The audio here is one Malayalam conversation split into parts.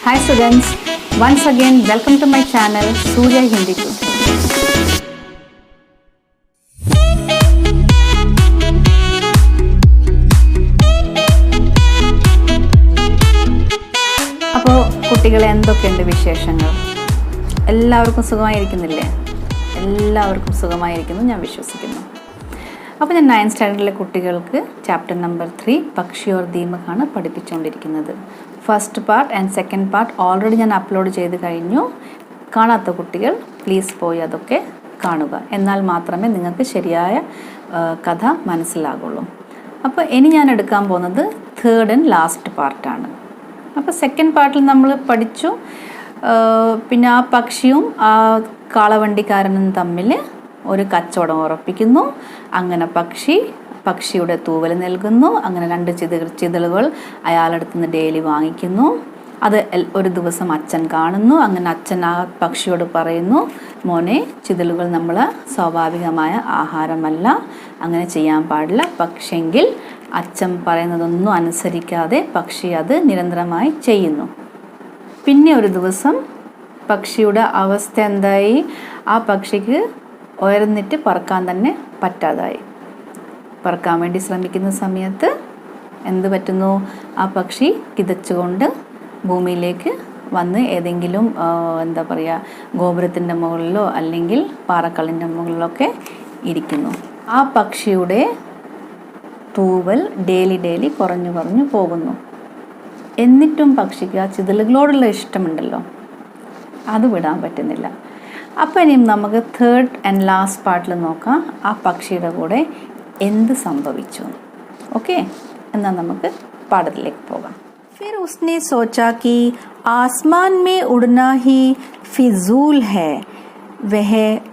Hi students, once again welcome to my channel Surya Hindi 2. അപ്പോൾ കുട്ടികളെ എന്തൊക്കെയുണ്ട് വിശേഷങ്ങൾ? എല്ലാവർക്കും സുഖമായിരിക്കുന്നില്ലേ? എല്ലാവർക്കും സുഖമായിരിക്കുന്നു ഞാൻ വിശ്വസിക്കുന്നു. അപ്പോൾ ഞാൻ 9th സ്റ്റാൻഡേർഡിലെ കുട്ടികൾക്ക് ചാപ്റ്റർ നമ്പർ 3 പക്ഷി ഓർ ദീമക് ആണ് പഠിപ്പിച്ചുകൊണ്ടിരിക്കുന്നത്. First part and second part already ഞാൻ അപ്ലോഡ് ചെയ്ത് കഴിഞ്ഞു. കാണാത്ത കുട്ടികൾ പ്ലീസ് പോയി അതൊക്കെ കാണുക. എന്നാൽ മാത്രമേ നിങ്ങൾക്ക് ശരിയായ കഥ മനസ്സിലാകുള്ളൂ. അപ്പോൾ ഇനി ഞാൻ എടുക്കാൻ പോകുന്നത് തേർഡ് ആൻഡ് ലാസ്റ്റ് പാർട്ടാണ്. അപ്പോൾ സെക്കൻഡ് പാർട്ടിൽ നമ്മൾ പഠിച്ചു, പിന്നെ ആ പക്ഷിയും ആ കാളവണ്ടിക്കാരനും തമ്മിൽ ഒരു കച്ചവടം ഉറപ്പിക്കുന്നു. അങ്ങനെ പക്ഷിയുടെ തൂവൽ നൽകുന്നു. അങ്ങനെ 2 ചിതലുകൾ അയാളടുത്ത് നിന്ന് ഡെയിലി വാങ്ങിക്കുന്നു. അത് ഒരു ദിവസം അച്ഛൻ കാണുന്നു. അങ്ങനെ അച്ഛൻ ആ പക്ഷിയോട് പറയുന്നു, മോനെ, ചിതലുകൾ നമ്മൾ സ്വാഭാവികമായ ആഹാരമല്ല, അങ്ങനെ ചെയ്യാൻ പാടില്ല. പക്ഷെങ്കിൽ അച്ഛൻ പറയുന്നതൊന്നും അനുസരിക്കാതെ പക്ഷി അത് നിരന്തരമായി ചെയ്യുന്നു. പിന്നെ ഒരു ദിവസം പക്ഷിയുടെ അവസ്ഥ എന്തായി? ആ പക്ഷിക്ക് ഉയർന്നിട്ട് പറക്കാൻ തന്നെ പറ്റാതായി. പറക്കാൻ വേണ്ടി ശ്രമിക്കുന്ന സമയത്ത് എന്ത് പറ്റുന്നു? ആ പക്ഷി കിതച്ചുകൊണ്ട് ഭൂമിയിലേക്ക് വന്ന് ഏതെങ്കിലും എന്താ പറയുക, ഗോപുരത്തിൻ്റെ മുകളിലോ അല്ലെങ്കിൽ പാറക്കല്ലിൻ്റെ മുകളിലൊക്കെ ഇരിക്കുന്നു. ആ പക്ഷിയുടെ തൂവൽ ഡെയിലി കുറഞ്ഞു പോകുന്നു. എന്നിട്ടും പക്ഷിക്ക് ആ ചിതലുകളോടുള്ള ഇഷ്ടമുണ്ടല്ലോ, അത് വിടാൻ പറ്റുന്നില്ല. അപ്പോൾ ഇനിയും നമുക്ക് തേർഡ് ആൻഡ് ലാസ്റ്റ് പാർട്ടിൽ നോക്കാം ആ പക്ഷിയുടെ കൂടെ എന്ത് സംഭവിച്ചു. ഓക്കെ, എന്നാൽ നമുക്ക് പാഠത്തിലേക്ക് പോകാം. फिर उसने सोचा कि आसमान में उड़ना ही फिजूल है, वह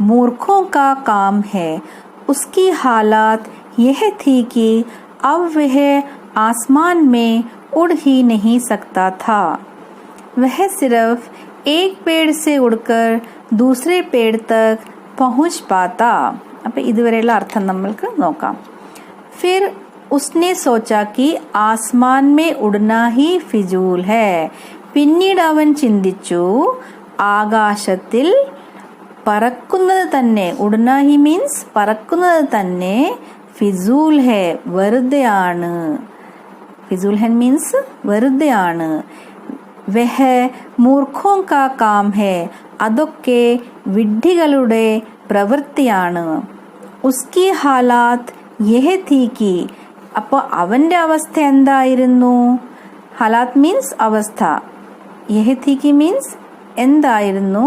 मूर्खों का काम है. उसकी हालत यह थी कि अब वह आसमान में उड़ ही नहीं सकता था. वह सिर्फ एक पेड़ से उड़कर दूसरे पेड़ तक पहुंच पाता. അപ്പോൾ ഇതുവരെയുള്ള അർത്ഥം നമ്മൾക്ക് നോക്കാം. फिर उसने सोचा कि आसमान में उड़ना ही फिजूल है. പിന്നീട് അവൻ ചിന്തിച്ചു, ആകാശത്തിൽ പറക്കുന്നത് തന്നെ, ഉഡ്ന ഹി മീൻസ് പറക്കുന്നത് തന്നെ, ഫിസൂൽ ഹെ വെറുതെയാണ്. ഫിസൂൽ ഹെ മീൻസ് വെറുതെയാണ്. വഹ മൂർഖോं का काम है, അതൊക്കെ വിഡ്ഢികളുടെ പ്രവൃത്തിയാണ്. ഉസ്കി ഹാലാത്ത് യഹ് തീ കി, അപ്പോൾ അവൻ്റെ അവസ്ഥ എന്തായിരുന്നു? ഹാലാത്ത് മീൻസ് അവസ്ഥ, യഹ് തീ കി മീൻസ് എന്തായിരുന്നു?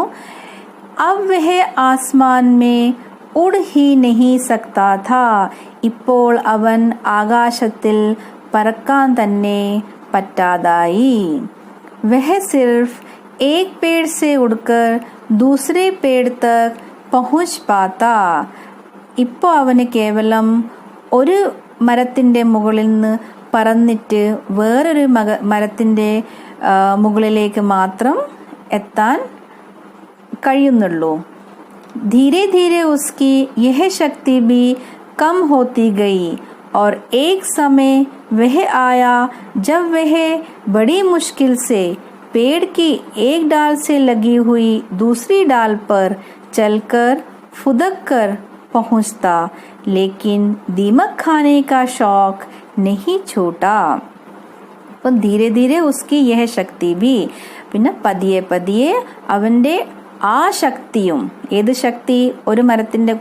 അബ് വഹ് ആസ്മാൻ മേ ഉഡ് ഹി നഹി സക്താ ഥാ, ഇപ്പോൾ അവൻ ആകാശത്തിൽ പറക്കാൻ തന്നെ പറ്റാതായി. വഹ സിർഫ് ഏക് പേड़ से उड़कर दूसरे पेड़ तक पहुंच पाता. ഇപ്പോൾ അവന് കേവലം ഒരു മരത്തിൻ്റെ മുകളിൽ നിന്ന് പറന്നിട്ട് വേറൊരു മരത്തിൻ്റെ മുകളിലേക്ക് മാത്രം എത്താൻ കഴിയുന്നുള്ളൂ. धीरे धीरे उसकी यह शक्ति भी कम होती गई और एक समय वह आया जब वह बड़ी मुश्किल से पेड़ की एक डाल से लगी हुई दूसरी डाल पर चलकर फुदक कर पहुंचता, लेकिन दीमक खाने का शौक नहीं छूटा. അപ്പോൾ ധീരെ ധീരെ ഉസ്കി യഹ് ശക്തി ബി, പിന്നെ പതിയെ അവൻ്റെ ആ ശക്തിയും, ഏത് ശക്തി? ഒരു മരത്തിൻ്റെ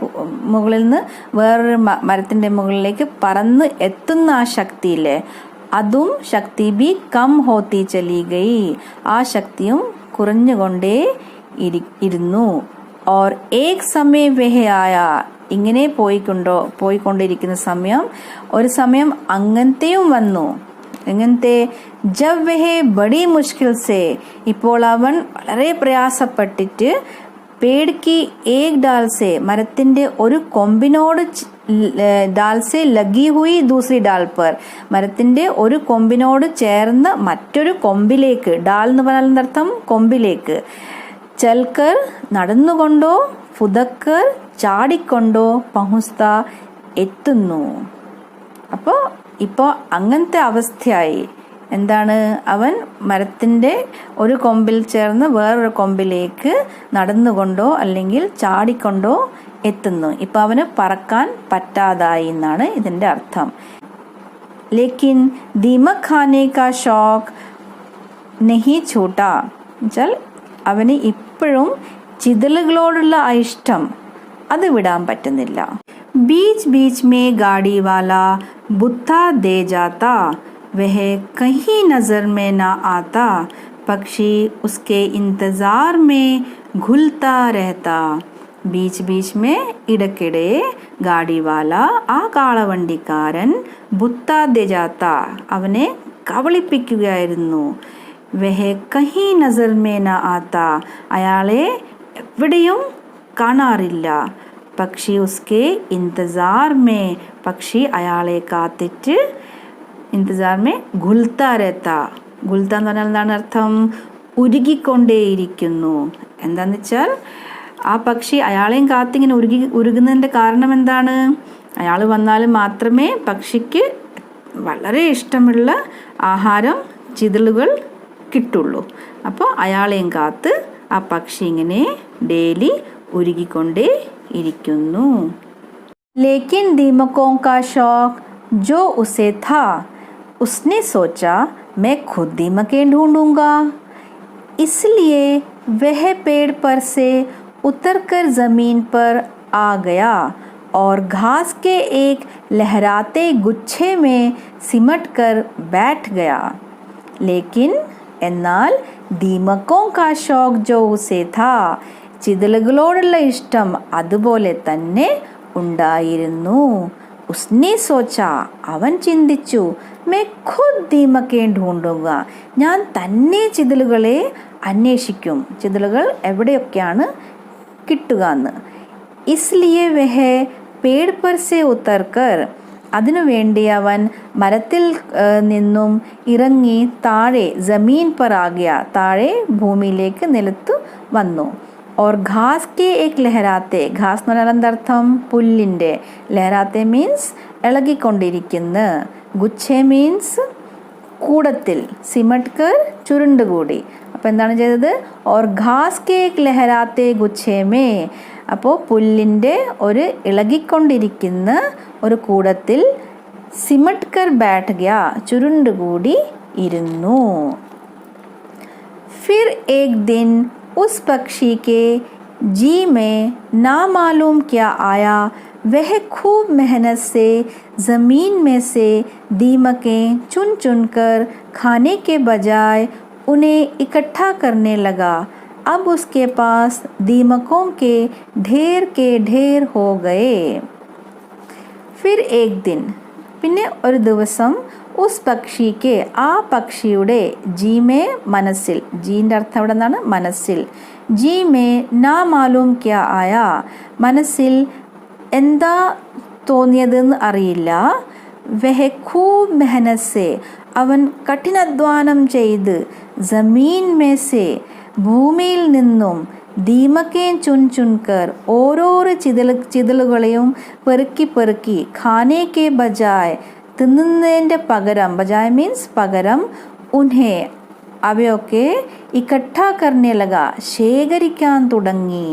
മുകളിൽ നിന്ന് വേറൊരു മരത്തിൻ്റെ മുകളിലേക്ക് പറന്ന് എത്തുന്ന ആ ശക്തിയില്ലേ, അതും ശക്തി ബി കം ഹോത്തി ചലി ഗയി, ആ ശക്തിയും കുറഞ്ഞുകൊണ്ടേ ഇരുന്നു. ഓർ ഏക് സമയ വഹ ആയ, ഇങ്ങനെ പോയിക്കൊണ്ടിരിക്കുന്ന സമയം, ഒരു സമയം അങ്ങനത്തെയും വന്നു. എങ്ങനത്തെ? ജബ് വഹ ബഡി മുഷ്കിൽ സേ, ഇപ്പോൾ അവൻ വളരെ പ്രയാസപ്പെട്ടിട്ട് പേട് കി ഏക് ഡാൽ സേ, മരത്തിന്റെ ഒരു കൊമ്പിനോട്, ഡാൽ സേ ലഗി ഹുയി ദൂസരി ഡാൽ പർ, മരത്തിന്റെ ഒരു കൊമ്പിനോട് ചേർന്ന മറ്റൊരു കൊമ്പിലേക്ക്, ഡാൽ എന്ന് പറഞ്ഞാൽ എന്നർത്ഥം കൊമ്പിലേക്ക്, ചൽക്കർ നടന്നുകൊണ്ടോ, ഫുദക്കർ ചാടിക്കൊണ്ടോ, പഹുസ്ത എത്തുന്നു. അപ്പോൾ അങ്ങനത്തെ അവസ്ഥയായി. എന്താണ്, അവൻ മരത്തിൻ്റെ ഒരു കൊമ്പിൽ ചേർന്ന് വേറൊരു കൊമ്പിലേക്ക് നടന്നുകൊണ്ടോ അല്ലെങ്കിൽ ചാടിക്കൊണ്ടോ എത്തുന്നു. ഇപ്പം അവന് പറക്കാൻ പറ്റാതായി എന്നാണ് ഇതിൻ്റെ അർത്ഥം. ലേക്കിൻ ദീമക് ഖാനെ കാ ഷോക്ക് നെഹി ഛൂട്ടാ എന്നുവെച്ചാൽ അവന് ഇപ്പോഴും ചിതലുകളോടുള്ള ഇഷ്ടം അത് വിടാൻ പറ്റുന്നില്ല. ബീച്ച് ബീച്ച് മേ ഗാഡി വാല ബുത്ത ദേ ജാത്താ വഹ കहीं नजर में ना आता പക്ഷി उसके इंतजार में घुलता रहता. ബീച്ച് ബീച്ച് മേ ഇടയ്ക്കിടെ ഗാഡിവാല ആ കാളവണ്ടിക്കാരൻ ബുത്താ ദേ ജാത്ത അവനെ കബളിപ്പിക്കുകയായിരുന്നു. വഹ കहीं नजर में ना आता അയാളെ എവിടെയും കാണാറില്ല. പക്ഷി ഉസ്കെ इंतजार में പക്ഷി അയാളെ കാത്തിട്ട് इंतजार में घुलता रहता. घुलता എന്ന് പറഞ്ഞാൽ എന്താണ് അർത്ഥം? ഉരുകിക്കൊണ്ടേയിരിക്കുന്നു. എന്താന്ന് വെച്ചാൽ ആ പക്ഷി അയാളെയും കാത്തിങ്ങനെ ഉരുകുന്നതിൻ്റെ കാരണം എന്താണ്? അയാൾ വന്നാൽ മാത്രമേ പക്ഷിക്ക് വളരെ ഇഷ്ടമുള്ള ആഹാരം ചിതലുകൾ കിട്ടുള്ളൂ. അപ്പോൾ അയാളെയും കാത്ത് ആ പക്ഷി ഇങ്ങനെ ഡെയിലി ഉരുകിക്കൊണ്ടേ ഇരിക്കുന്നു. ലേക്കിൻ ദീമക്കോं का शौक जो उसे था उसने सोचा मैं खुद दीमकें ढूंढूंगा. इसलिए वह पेड़ पर से उतरकर ज़मीन पर आ गया और घास के एक लहराते गुच्छे में सिमट कर बैठ गया. लेकिन എന്നാൽ ദീമക്കോं का शौक जो उसे था ചിതലുകളോടുള്ള ഇഷ്ടം അതുപോലെ തന്നെ ഉണ്ടായിരുന്നു. ഉസ്നെ സോച്ച അവൻ ചിന്തിച്ചു മേ ഖുദ് ദീമകേൻ ഢൂണ്ടുക ഞാൻ തന്നെ ചിതലുകളെ അന്വേഷിക്കും, ചിതലുകൾ എവിടെയൊക്കെയാണ് കിട്ടുക എന്ന്. ഇസ്ലിയെ വഹ പേട് പർ സെ ഉത്തർക്കർ അതിനുവേണ്ടി അവൻ മരത്തിൽ നിന്നും ഇറങ്ങി താഴെ ജമീൻ പർ ആ ഗയ താഴെ ഭൂമിയിലേക്ക് നിലത്തു വന്നു. और घास के एक लहराते घास എന്ന് പറഞ്ഞാൽ എന്തർത്ഥം? പുല്ലിൻ്റെ. ലഹരാത്തെ മീൻസ് ഇളകിക്കൊണ്ടിരിക്കുന്ന, ഗുച്ഛെ മീൻസ് കൂടത്തിൽ, സിമട്കർ ചുരുണ്ടുകൂടി. അപ്പോൾ എന്താണ് ചെയ്തത്? और घास के एक लहराते गुच्छे में അപ്പോൾ പുല്ലിൻ്റെ ഒരു ഇളകിക്കൊണ്ടിരിക്കുന്ന ഒരു കൂടത്തിൽ സിമട്കർ ബാഠ് ഗയ ചുരുണ്ടുകൂടി ഇരുന്നു. फिर एक दिन उस पक्षी के जी में ना मालूम क्या आया. वह खूब मेहनत से ज़मीन में से दीमकें चुन चुन कर खाने के बजाय उन्हें इकट्ठा करने लगा. अब उसके पास दीमकों के ढेर हो गए. फिर एक दिन പിന്നെ ഒരു ദിവസം ഉസ് പക്ഷിക്ക് ആ പക്ഷിയുടെ ജീമേ മനസ്സിൽ, ജീൻ്റെ അർത്ഥം ഇവിടെ നിന്നാണ് മനസ്സിൽ, ജീമേ നാ മാലൂം ക്യാ ആയ മനസ്സിൽ എന്താ തോന്നിയതെന്ന് അറിയില്ല. വഹ ഖൂബ് മെഹനത് സെ അവൻ കഠിനാധ്വാനം ചെയ്ത്, ജമീൻ മേ സെ ഭൂമിയിൽ നിന്നും, ദീമക്കേ ചുൻ ചുൻകർ ഓരോരോ ചിതലുകളെയും പെറുക്കി ഖാനെ കെ ബജായ് തിന്നുന്നതിൻ്റെ പകരം, ബജായ് മീൻസ് പകരം, ഉൻഹെ അവയൊക്കെ ഇക്കട്ടാ കർണേ ലഗ ശേഖരിക്കാൻ തുടങ്ങി.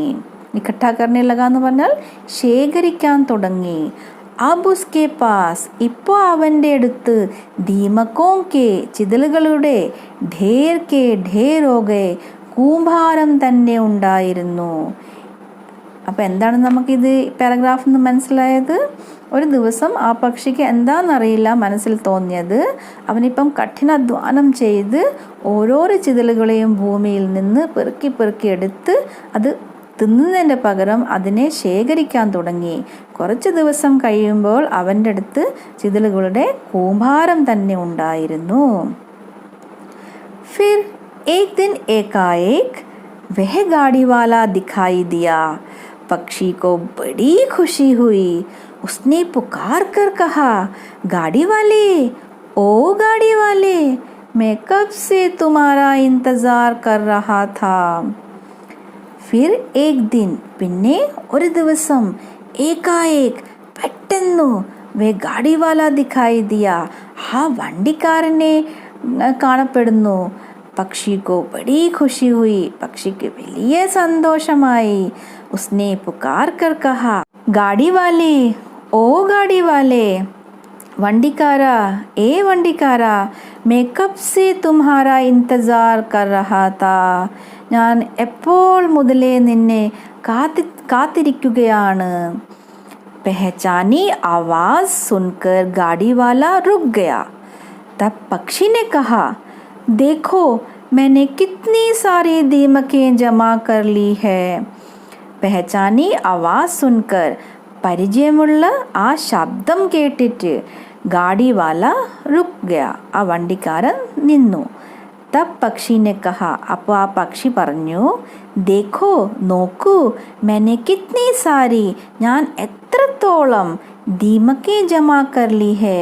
ഇക്കട്ടാ കർണേ ലഗ എന്ന് പറഞ്ഞാൽ ശേഖരിക്കാൻ തുടങ്ങി. അബ് ഉസ്കെ പാസ് ഇപ്പോൾ അവൻ്റെ അടുത്ത് ദീമക്കോं के ചിതലുകളുടെ ढेर हो गए കൂമ്പാരം തന്നെ ഉണ്ടായിരുന്നു. അപ്പോൾ എന്താണ് നമുക്കിത് പാരഗ്രാഫിൽ നിന്ന് മനസ്സിലായത്? ഒരു ദിവസം ആ പക്ഷിക്ക് എന്താണെന്നറിയില്ല മനസ്സിൽ തോന്നിയത്, അവനിപ്പം കഠിനാധ്വാനം ചെയ്ത് ഓരോരോ ചിതലുകളെയും ഭൂമിയിൽ നിന്ന് പെറുക്കി എടുത്ത് അത് തിന്നുന്നതിൻ്റെ പകരം അതിനെ ശേഖരിക്കാൻ തുടങ്ങി. കുറച്ച് ദിവസം കഴിയുമ്പോൾ അവൻ്റെ അടുത്ത് ചിതലുകളുടെ കൂമ്പാരം തന്നെ ഉണ്ടായിരുന്നു. फिर एक दिन एकाएक वह गाड़ी वाला दिखाई दिया. पक्षी को बड़ी खुशी हुई. उसने पुकार कर कहा, गाड़ी वाले, ओ गाड़ी वाले, मैं कब से तुम्हारा इंतज़ार कर रहा था. फिर एक दिन പിന്നെ ഒരു ദിവസം ഏകായേക് പെട്ടെന്നു വേ ഗാഡി വാല ദിഖായി ദിയ ആ വണ്ടിക്കാരനെ കാണപ്പെടുന്നു. പക്ഷിക്കോ ബഡി ഖുഷി ഹുയി, പക്ഷിക്ക് വലിയ സന്തോഷമായി. ഉസ്നെ പുകാർ കർ കഹാ, ഗാഡി വാലേ, ഓ ഗാഡി വാലേ, വണ്ടിക്കാരാ, ഏ വണ്ടിക്കാരാ, मैं कब से तुम्हारा इंतज़ार कर रहा था, ഞാൻ എപ്പോൾ മുതലേ നിന്നെ കാത്തിരിക്കുകയാണ്. पहचानी आवाज़ सुनकर गाड़ी वाला रुक गया. तब पक्षी ने कहा, देखो मैंने कितनी सारी दीमकें जमा कर ली है. पहचानी आवाज़ सुनकर, പരിചയമുള്ള ആ ശബ്ദം കേട്ടിട്ട് ഗാഡി വാല റുക് ഗയ, ആ വണ്ടിക്കാരൻ നിന്നു. തബ് പക്ഷിനെ കഹ, അപ്പോൾ ആ പക്ഷി പറഞ്ഞു, ദേഖോ നോക്കൂ, मैंने कितनी सारी, ഞാൻ എത്രത്തോളം ദീമക്കെ ജമാ കർ ലി ഹേ,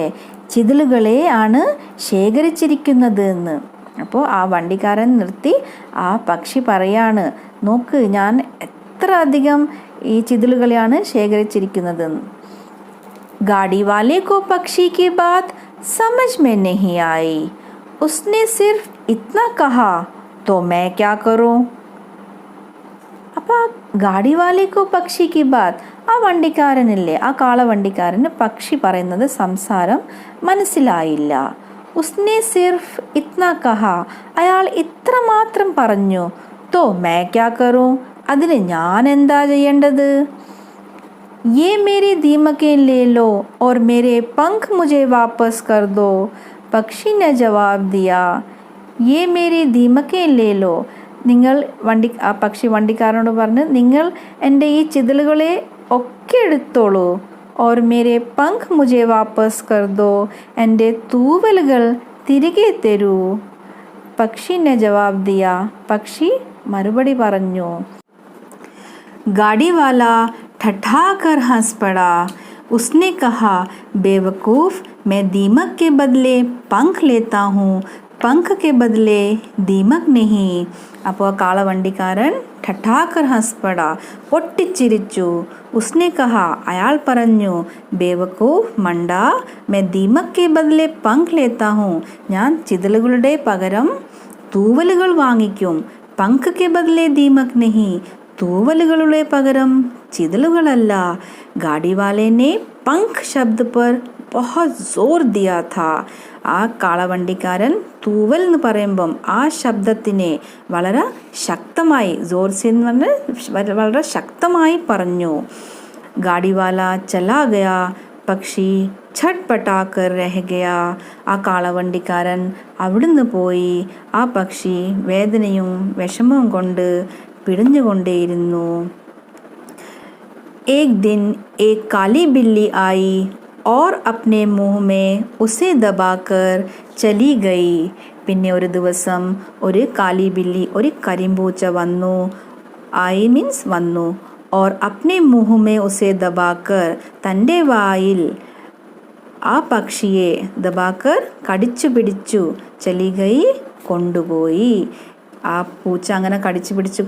ചിതലുകളെ ആണ് ശേഖരിച്ചിരിക്കുന്നത് എന്ന്. അപ്പോൾ ആ വണ്ടിക്കാരൻ നിർത്തി ആ പക്ഷി പറയാണ്, നോക്ക് ഞാൻ എത്ര അധികം ഈ ചിതലുകളെയാണ് ശേഖരിച്ചിരിക്കുന്നതെന്ന്. गाड़ी वाले को पक्षी की बात समझ में नहीं आई. उसने सिर्फ इतना कहा, तो मैं क्या करूं. അപ്പോൾ ഗാഡി വാലേക്കോ പക്ഷി കി ബാത്, ആ വണ്ടിക്കാരനില്ലേ, ആ കാളവണ്ടിക്കാരന് പക്ഷി പറയുന്നത് സംസാരം മനസ്സിലായില്ല. ഉസ്നെ സിർഫ് ഇത്ന കഹ, അയാൾ ഇത്ര മാത്രം പറഞ്ഞു. തോ മേ ക്യാ കറൂം, അതിന് ഞാൻ എന്താ ചെയ്യേണ്ടത്. ये मेरी दीमकें ले लो और मेरे पंख मुझे वापस कर दो. പക്ഷി ने जवाब दिया, ये मेरी दीमकें ले लो, നിങ്ങൾ ആ പക്ഷി വണ്ടിക്കാരനോട് പറഞ്ഞ്, നിങ്ങൾ എൻ്റെ ഈ ചിതലുകളെ ഒക്കെ എടുത്തോളൂ. और मेरे पंख मुझे वापस कर दो, എൻ്റെ തൂവലുകൾ തിരികെ തരൂ. പക്ഷി ने जवाब दिया, പക്ഷി മറുപടി പറഞ്ഞു. गाड़ी वाला ठठा कर हंस पड़ा. उसने कहा, बेवकूफ़, मैं दीमक के बदले पंख लेता हूँ, पंख के बदले दीमक नहीं. അപ്പോൾ കാളവണ്ടിക്കാരൻ ठठाकर हंस पड़ा, പൊട്ടിച്ചിരിച്ചു. उसने कहा, അയാൾ പറഞ്ഞു, बेवकूफ़, മണ്ട, मैं दीमक के बदले पंख लेता हूँ, ഞാൻ ചിതലുകളുടെ പകരം തൂവലുകൾ വാങ്ങിക്കും. पंख के बदले दीमक नहीं, തൂവലുകളുടെ പകരം ചിതലുകളല്ല. गाड़ी वाले ने पंख शब्द पर बहुत जोर दिया था. ആ കാളവണ്ടിക്കാരൻ തൂവൽ എന്ന് പറയുമ്പം ആ ശബ്ദത്തിനെ വളരെ ശക്തമായി, ജോർസി എന്ന് പറഞ്ഞ് വളരെ ശക്തമായി പറഞ്ഞു. गाड़ी वाला चला गया, പക്ഷി ഛട്പടാക്കർ രഹ ഗയ, ആ കാളവണ്ടിക്കാരൻ അവിടുന്ന് പോയി. ആ പക്ഷി വേദനയും വിഷമവും കൊണ്ട് പിടഞ്ഞുകൊണ്ടേയിരുന്നു. एक दिन एक काली बिल्ली आई और अपने मुंह में उसे दबाकर चली गई. പിന്നെ ഒരു ദിവസം ഒരു കാലി ബില്ലി, ഒരു കരിമ്പൂച്ച വന്നു. ആയി മീൻസ് വന്നു. और अपने मुंह में उसे दबाकर, തൻ്റെ വായിൽ ആ പക്ഷിയെ ദബാക്കർ കടിച്ചു പിടിച്ചു, ചലി ഗയി കൊണ്ടുപോയി. ആ പൂച്ച അങ്ങനെ കടിച്ചു പിടിച്ച്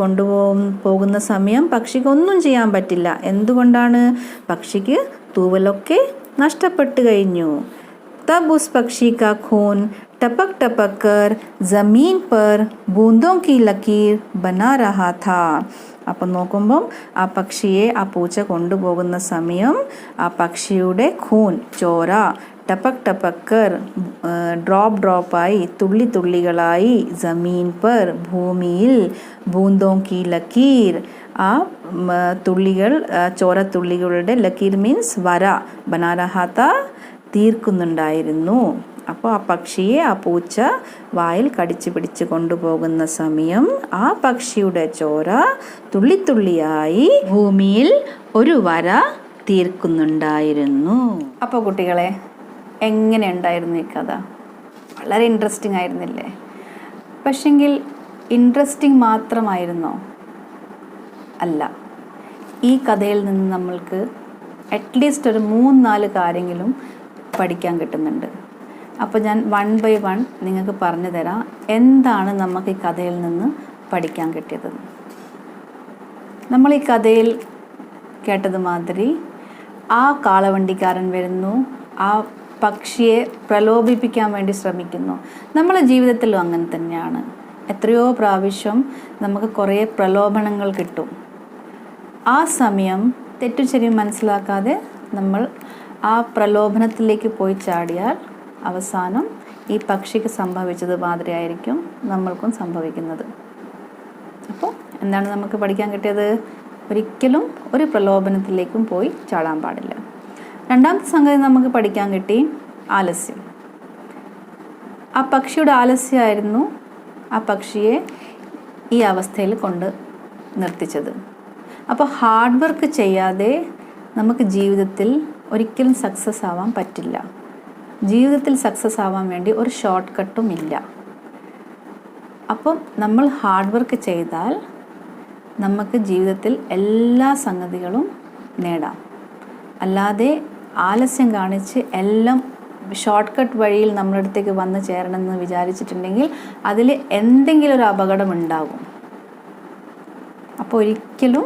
പോകുന്ന സമയം പക്ഷിക്ക് ഒന്നും ചെയ്യാൻ പറ്റില്ല. എന്തുകൊണ്ടാണ്? പക്ഷിക്ക് തൂവലൊക്കെ നഷ്ടപ്പെട്ടു കഴിഞ്ഞു. തബ് ഉസ് പക്ഷി കാ ഖൂൻ टपक टपक कर ज़मीन पर बूंदों की लकीर बना रहा था. അപ്പം നോക്കുമ്പം ആ പക്ഷിയെ ആ പൂച്ച കൊണ്ടുപോകുന്ന സമയം ആ പക്ഷിയുടെ ഖൂൻ, ചോര, ടപക് ടപക് കർ, ഡ്രോപ്പ് ഡ്രോപ്പായി, തുള്ളി തുള്ളികളായി, ജമീൻ പർ, ഭൂമിയിൽ, ബൂന്തോം കി ലക്കീർ, ആ തുള്ളികൾ, ചോരത്തുള്ളികളുടെ, ലക്കീർ മീൻസ് വര, ബനാരഹാത്ത, തീർക്കുന്നുണ്ടായിരുന്നു. അപ്പോൾ ആ പക്ഷിയെ ആ പൂച്ച വായിൽ കടിച്ചു പിടിച്ച് കൊണ്ടുപോകുന്ന സമയം ആ പക്ഷിയുടെ ചോര തുള്ളിത്തുള്ളിയായി ഭൂമിയിൽ ഒരു വര തീർക്കുന്നുണ്ടായിരുന്നു. അപ്പോൾ കുട്ടികളെ, എങ്ങനെ ഉണ്ടായിരുന്നു ഈ കഥ? വളരെ ഇൻട്രസ്റ്റിംഗ് ആയിരുന്നില്ലേ? പക്ഷെങ്കിൽ ഇൻട്രസ്റ്റിംഗ് മാത്രമായിരുന്നോ? അല്ല. ഈ കഥയിൽ നിന്ന് നമ്മൾക്ക് അറ്റ്ലീസ്റ്റ് ഒരു 3-4 കാര്യങ്ങളും പഠിക്കാൻ കിട്ടുന്നുണ്ട്. അപ്പോൾ ഞാൻ 1 by 1 നിങ്ങൾക്ക് പറഞ്ഞു തരാം എന്താണ് നമുക്ക് ഈ കഥയിൽ നിന്ന് പഠിക്കാൻ കിട്ടിയത്. നമ്മൾ ഈ കഥയിൽ കേട്ടത് മാതിരി ആ കാളവണ്ടിക്കാരൻ വരുന്നു, ആ പക്ഷിയെ പ്രലോഭിപ്പിക്കാൻ വേണ്ടി ശ്രമിക്കുന്നു. നമ്മളെ ജീവിതത്തിലും അങ്ങനെ തന്നെയാണ്. എത്രയോ പ്രാവശ്യം നമുക്ക് കുറേ പ്രലോഭനങ്ങൾ കിട്ടും. ആ സമയം തെറ്റും ശരിയും മനസ്സിലാക്കാതെ നമ്മൾ ആ പ്രലോഭനത്തിലേക്ക് പോയി ചാടിയാൽ അവസാനം ഈ പക്ഷിക്ക് സംഭവിച്ചത് മാതിരിയായിരിക്കും നമ്മൾക്കും സംഭവിക്കുന്നത്. അപ്പോൾ എന്താണ് നമുക്ക് പഠിക്കാൻ കിട്ടിയത്? ഒരിക്കലും ഒരു പ്രലോഭനത്തിലേക്കും പോയി ചാടാൻ പാടില്ല. രണ്ടാമത്തെ സംഗതി നമുക്ക് പഠിക്കാൻ കിട്ടി ആലസ്യം. ആ പക്ഷിയുടെ ആലസ്യമായിരുന്നു ആ പക്ഷിയെ ഈ അവസ്ഥയിൽ കൊണ്ട് നിർത്തിച്ചത്. അപ്പോൾ ഹാർഡ് വർക്ക് ചെയ്യാതെ നമുക്ക് ജീവിതത്തിൽ ഒരിക്കലും സക്സസ് ആവാൻ പറ്റില്ല. ജീവിതത്തിൽ സക്സസ് ആവാൻ വേണ്ടി ഒരു ഷോർട്ട് കട്ടും ഇല്ല. അപ്പം നമ്മൾ ഹാർഡ് വർക്ക് ചെയ്താൽ നമുക്ക് ജീവിതത്തിൽ എല്ലാ സംഗതികളും നേടാം. അല്ലാതെ ആലസ്യം കാണിച്ച് എല്ലാം ഷോർട്ട് കട്ട് വഴിയിൽ നമ്മുടെ അടുത്തേക്ക് വന്ന് ചേരണമെന്ന് വിചാരിച്ചിട്ടുണ്ടെങ്കിൽ അതിൽ എന്തെങ്കിലും ഒരു അപകടം ഉണ്ടാകും. അപ്പോൾ ഒരിക്കലും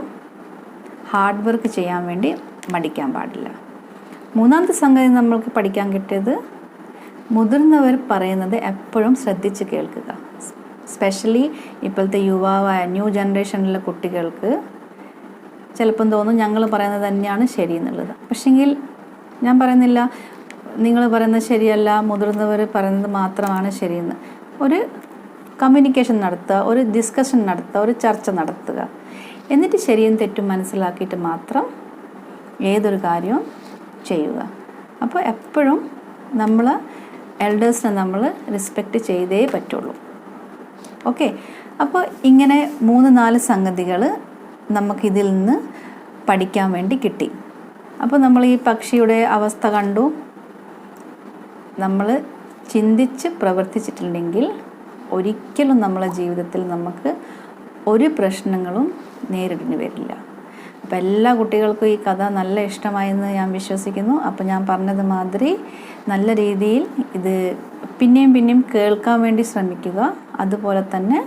ഹാർഡ് വർക്ക് ചെയ്യാൻ വേണ്ടി മടിക്കാൻ പാടില്ല. മൂന്നാമത്തെ സംഗതി നമ്മൾക്ക് പഠിക്കാൻ കിട്ടിയത് മുതിർന്നവർ പറയുന്നത് എപ്പോഴും ശ്രദ്ധിച്ച് കേൾക്കുക. സ്പെഷ്യലി ഇപ്പോഴത്തെ യുവാവായ ന്യൂ ജനറേഷനിലെ കുട്ടികൾക്ക് ചിലപ്പം തോന്നും ഞങ്ങൾ പറയുന്നത് തന്നെയാണ് ശരി എന്നുള്ളത്. പക്ഷെങ്കിൽ ഞാൻ പറയുന്നില്ല നിങ്ങൾ പറയുന്നത് ശരിയല്ല, മുതിർന്നവർ പറയുന്നത് മാത്രമാണ് ശരിയെന്ന്. ഒരു കമ്മ്യൂണിക്കേഷൻ നടത്തുക, ഒരു ഡിസ്കഷൻ നടത്തുക, ഒരു ചർച്ച നടത്തുക. എന്നിട്ട് ശരിയും തെറ്റും മനസ്സിലാക്കിയിട്ട് മാത്രം ഏതൊരു കാര്യവും ചെയ്യുക. അപ്പോൾ എപ്പോഴും നമ്മൾ എൽഡേഴ്സിനെ നമ്മൾ റെസ്പെക്റ്റ് ചെയ്തേ പറ്റുള്ളൂ. ഓക്കെ, അപ്പോൾ ഇങ്ങനെ 3-4 സംഗതികൾ നമുക്കിതിൽ നിന്ന് പഠിക്കാൻ വേണ്ടി കിട്ടി. അപ്പോൾ നമ്മൾ ഈ പക്ഷിയുടെ അവസ്ഥ കണ്ടു. നമ്മൾ ചിന്തിച്ച് പ്രവർത്തിച്ചിട്ടുണ്ടെങ്കിൽ ഒരിക്കലും നമ്മളെ ജീവിതത്തിൽ നമുക്ക് ഒരു പ്രശ്നങ്ങളും നേരിടേണ്ടി വരില്ല. അപ്പോൾ എല്ലാ കുട്ടികൾക്കും ഈ കഥ നല്ല ഇഷ്ടമായെന്ന് ഞാൻ വിശ്വസിക്കുന്നു. അപ്പോൾ ഞാൻ പറഞ്ഞത് മാതിരി നല്ല രീതിയിൽ ഇത് പിന്നെയും കേൾക്കാൻ വേണ്ടി ശ്രമിക്കുക. അതുപോലെ തന്നെ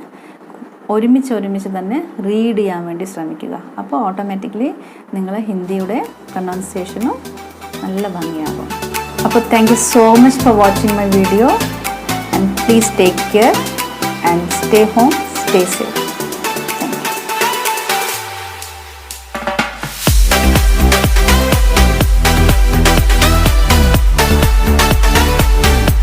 ഒരുമിച്ച് തന്നെ റീഡ് ചെയ്യാൻ വേണ്ടി ശ്രമിക്കുക. അപ്പോൾ ഓട്ടോമാറ്റിക്കലി നിങ്ങളെ ഹിന്ദിയുടെ പ്രൊനൗൺസിയേഷനും നല്ല ഭംഗിയാകും. അപ്പോൾ thank you so much for watching my video and please take care and stay home, stay safe.